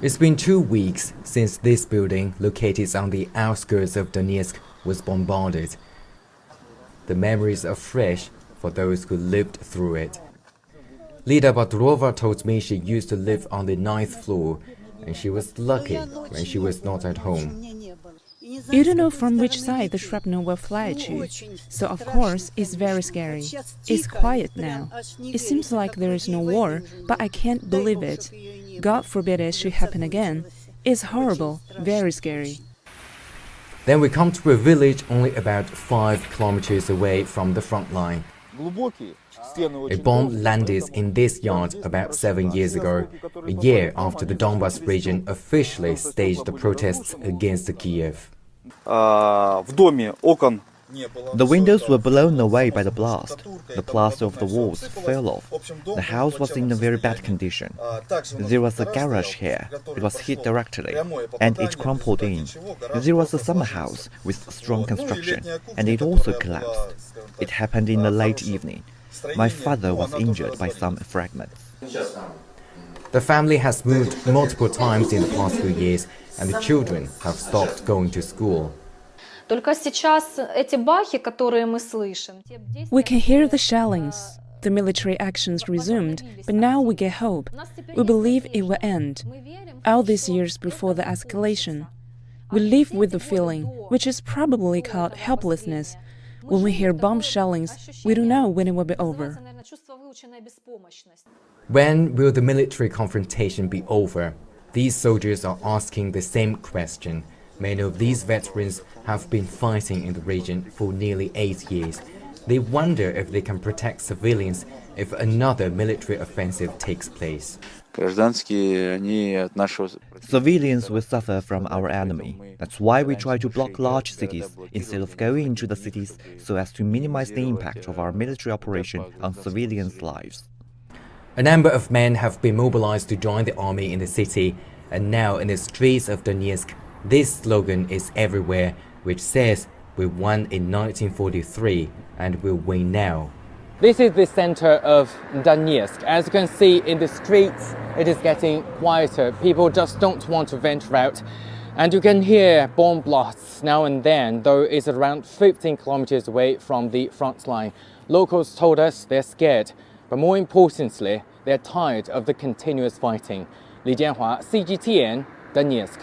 It's been 2 weeks since this building, located on the outskirts of Donetsk, was bombarded. The memories are fresh for those who lived through it. Lida Baturova told me she used to live on the 9th floor, and she was lucky when she was not at home. You don't know from which side the shrapnel will fly at you, so of course it's very scary. It's quiet now. It seems like there is no war, but I can't believe it. God forbid it should happen again. It's horrible, very scary. Then we come to a village only about 5 kilometers away from the front line. A bomb landed in this yard about 7 years ago, a year after the Donbas region officially staged the protests against Kiev. The windows were blown away by the blast. The plaster of the walls fell off. The house was in a very bad condition. There was a garage here. It was hit directly, and it crumpled in. There was a summer house with strong construction, and it also collapsed. It happened in the late evening. My father was injured by some fragments. The family has moved multiple times in the past few years, and the children have stopped going to school. We can hear the shellings. The military actions resumed, but now we get hope. We believe it will end. All these years before the escalation, we live with the feeling, which is probably called helplessness. When we hear bomb shellings, we don't know when it will be over. When will the military confrontation be over? These soldiers are asking the same question. Many of these veterans have been fighting in the region for nearly 8 years. They wonder if they can protect civilians if another military offensive takes place. Civilians will suffer from our enemy. That's why we try to block large cities instead of going into the cities so as to minimize the impact of our military operation on civilians' lives. A number of men have been mobilized to join the army in the city, and now in the streets of Donetsk, this slogan is everywhere, which says, "We won in 1943 and we'll win now." This is the center of Donetsk. As you can see in the streets, it is getting quieter. People just don't want to venture out. And you can hear bomb blasts now and then, though it's around 15 kilometers away from the front line. Locals told us they're scared, but more importantly, they're tired of the continuous fighting. Li Jianhua, CGTN, Donetsk.